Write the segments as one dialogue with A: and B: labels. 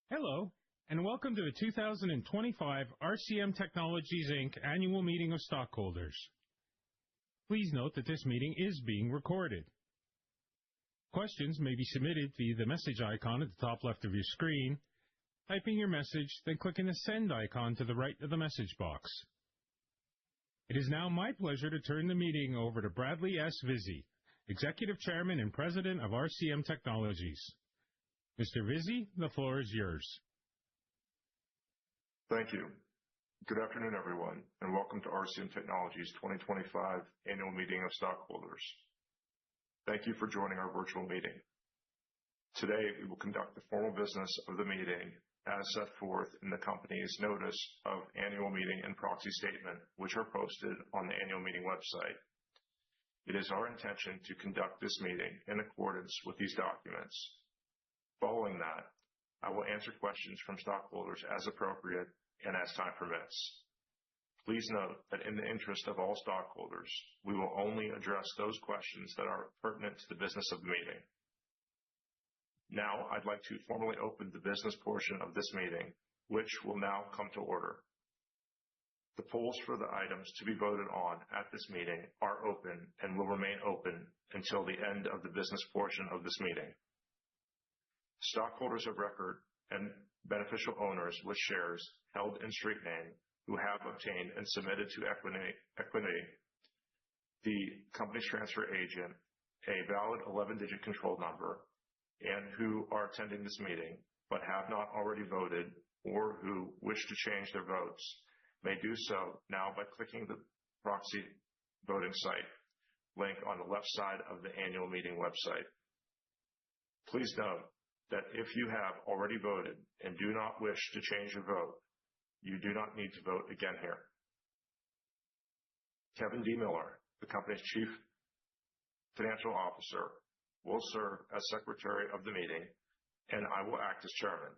A: Hello, and welcome to the 2025 RCM Technologies, Inc. Annual Meeting of Stockholders. Please note that this meeting is being recorded. Questions may be submitted via the message icon at the top left of your screen, typing your message, then clicking the send icon to the right of the message box. It is now my pleasure to turn the meeting over to Bradley S. Vizzi, Executive Chairman and President of RCM Technologies. Mr. Vizzi, the floor is yours.
B: Thank you. Good afternoon, everyone, and welcome to RCM Technologies' 2025 Annual Meeting of Stockholders. Thank you for joining our virtual meeting. Today, we will conduct the formal business of the meeting as set forth in the company's notice of annual meeting and proxy statement, which are posted on the annual meeting website. It is our intention to conduct this meeting in accordance with these documents. Following that, I will answer questions from stockholders as appropriate and as time permits. Please note that in the interest of all stockholders, we will only address those questions that are pertinent to the business of the meeting. Now, I'd like to formally open the business portion of this meeting, which will now come to order. The polls for the items to be voted on at this meeting are open and will remain open until the end of the business portion of this meeting. Stockholders of record and beneficial owners with shares held in street name who have obtained and submitted to Equiniti, the company's transfer agent, a valid 11-digit control number, and who are attending this meeting but have not already voted or who wish to change their votes may do so now by clicking the proxy voting site link on the left side of the annual meeting website. Please note that if you have already voted and do not wish to change your vote, you do not need to vote again here. Kevin D. Miller, the company's Chief Financial Officer, will serve as Secretary of the meeting, and I will act as Chairman.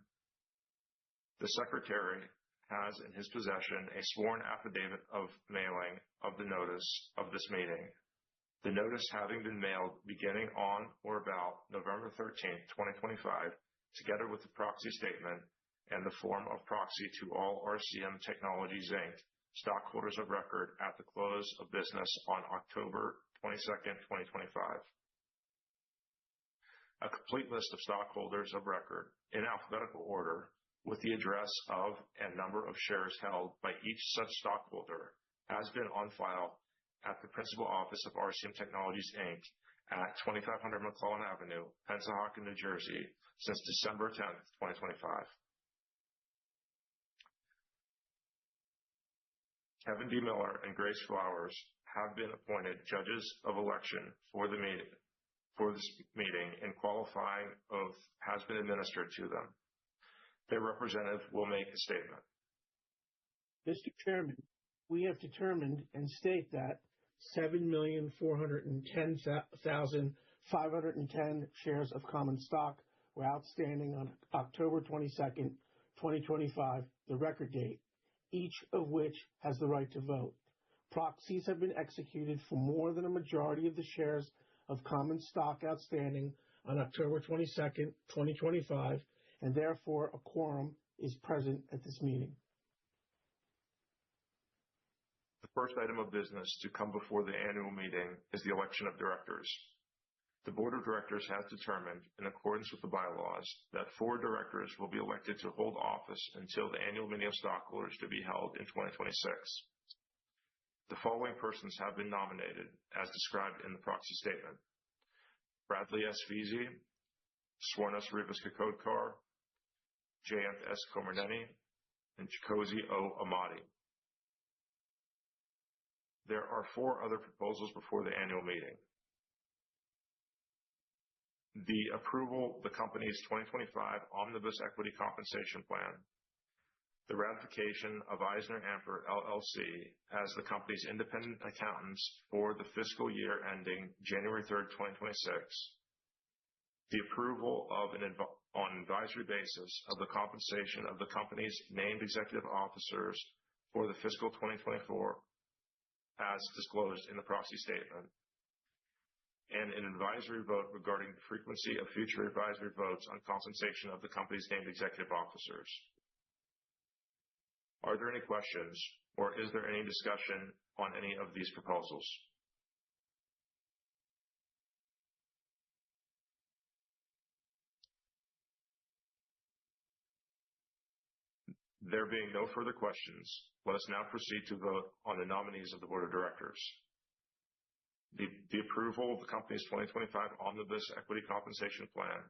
B: The Secretary has in his possession a sworn affidavit of mailing of the notice of this meeting. The notice having been mailed beginning on or about November 13, 2025, together with the proxy statement and the form of proxy to all RCM Technologies, Inc. stockholders of record at the close of business on October 22, 2025. A complete list of stockholders of record in alphabetical order with the address of and number of shares held by each such stockholder has been on file at the principal office of RCM Technologies, Inc. at 2500 McClellan Avenue, Pennsauken, New Jersey, since December 10, 2025. Kevin D. Miller and Grace Flowers have been appointed judges of election for this meeting, and qualifying oath has been administered to them. Their representative will make a statement.
C: Mr. Chairman, we have determined and state that 7,410,510 shares of common stock were outstanding on October 22, 2025, the record date, each of which has the right to vote. Proxies have been executed for more than a majority of the shares of common stock outstanding on October 22, 2025, and therefore a quorum is present at this meeting.
B: The first item of business to come before the annual meeting is the election of directors. The Board of Directors has determined, in accordance with the bylaws, that 4 directors will be elected to hold office until the annual meeting of stockholders to be held in 2026. The following persons have been nominated as described in the proxy statement: Bradley S. Vizzi, Swarnas Rivas-Kakodkar, Jayanth S. Komarneni, and Chikosi O. Amadi. There are 4 other proposals before the annual meeting. The approval of the company's 2025 Omnibus Equity Compensation Plan, the ratification of EisnerAmper LLC as the company's independent accountants for the fiscal year ending January 3, 2026, the approval of on an advisory basis of the compensation of the company's named executive officers for the fiscal 2024 as disclosed in the proxy statement, and an advisory vote regarding the frequency of future advisory votes on compensation of the company's named executive officers. Are there any questions, or is there any discussion on any of these proposals? There being no further questions, let us now proceed to vote on the nominees of the Board of Directors. The approval of the company's 2025 Omnibus Equity Compensation Plan,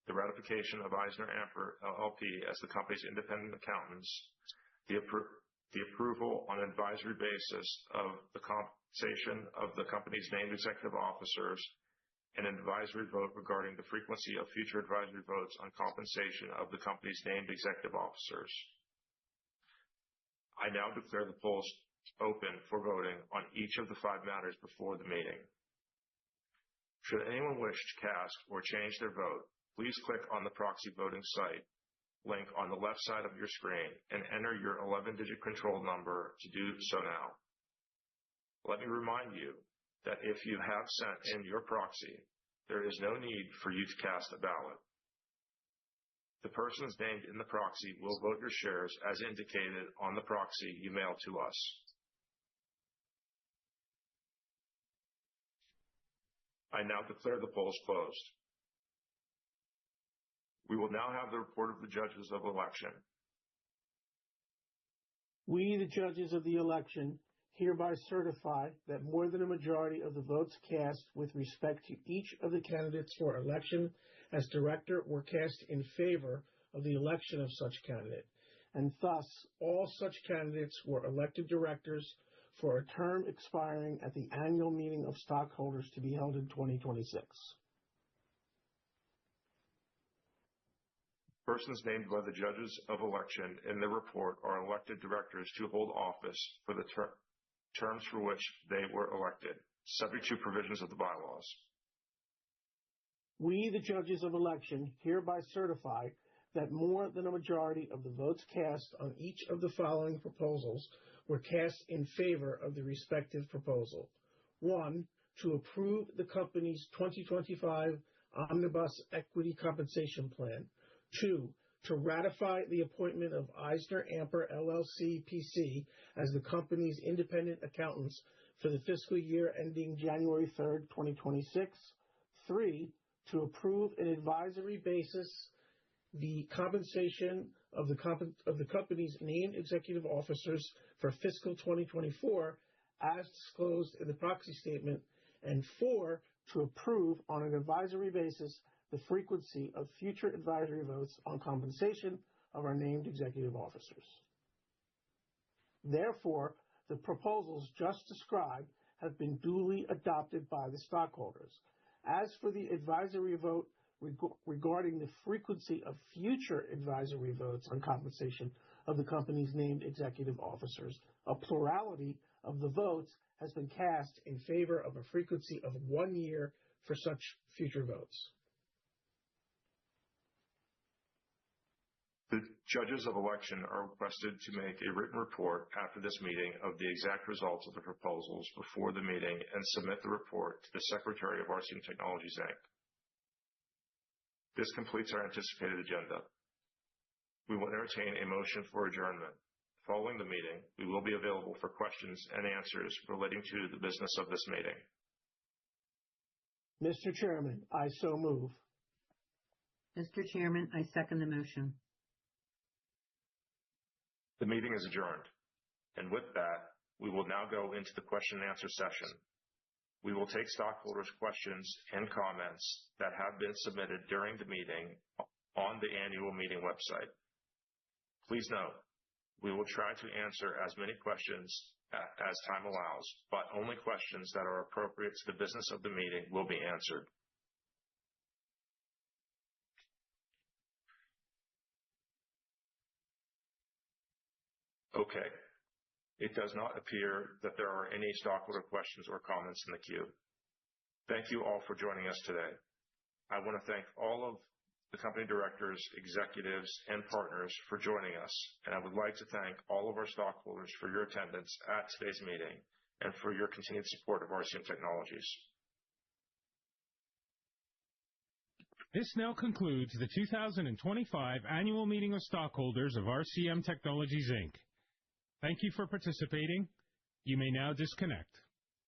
B: the ratification of EisnerAmper LLP as the company's independent accountants, the approval on an advisory basis of the compensation of the company's named executive officers, and an advisory vote regarding the frequency of future advisory votes on compensation of the company's named executive officers. I now declare the polls open for voting on each of the 5 matters before the meeting. Should anyone wish to cast or change their vote, please click on the proxy voting site link on the left side of your screen and enter your 11-digit control number to do so now. Let me remind you that if you have sent in your proxy, there is no need for you to cast a ballot. The persons named in the proxy will vote your shares as indicated on the proxy you mail to us. I now declare the polls closed. We will now have the report of the judges of election.
C: We, the judges of the election, hereby certify that more than a majority of the votes cast with respect to each of the candidates for election as director were cast in favor of the election of such candidate, and thus all such candidates were elected directors for a term expiring at the annual meeting of stockholders to be held in 2026.
B: Persons named by the judges of election in the report are elected directors to hold office for the terms for which they were elected, subject to provisions of the bylaws.
C: We, the judges of election, hereby certify that more than a majority of the votes cast on each of the following proposals were cast in favor of the respective proposal. 1, to approve the company's 2025 Omnibus Equity Compensation Plan. 2, to ratify the appointment of EisnerAmper LLC PC as the company's independent accountants for the fiscal year ending January 3rd, 2026. 3, to approve an advisory basis the compensation of the company's named executive officers for fiscal 2024 as disclosed in the proxy statement. And 4, to approve on an advisory basis the frequency of future advisory votes on compensation of our named executive officers. Therefore, the proposals just described have been duly adopted by the stockholders. As for the advisory vote regarding the frequency of future advisory votes on compensation of the company's named executive officers, a plurality of the votes has been cast in favor of a frequency of 1 year for such future votes.
B: The judges of election are requested to make a written report after this meeting of the exact results of the proposals before the meeting and submit the report to the Secretary of RCM Technologies, Inc. This completes our anticipated agenda. We will entertain a motion for adjournment. Following the meeting, we will be available for questions and answers relating to the business of this meeting.
C: Mr. Chairman, I so move.
D: Mr. Chairman, I second the motion.
B: The meeting is adjourned. And with that, we will now go into the question and answer session. We will take stockholders' questions and comments that have been submitted during the meeting on the annual meeting website. Please note, we will try to answer as many questions as time allows, but only questions that are appropriate to the business of the meeting will be answered. Okay. It does not appear that there are any stockholder questions or comments in the queue. Thank you all for joining us today. I want to thank all of the company directors, executives, and partners for joining us, and I would like to thank all of our stockholders for your attendance at today's meeting and for your continued support of RCM Technologies.
A: This now concludes the 2025 Annual Meeting of Stockholders of RCM Technologies, Inc. Thank you for participating. You may now disconnect.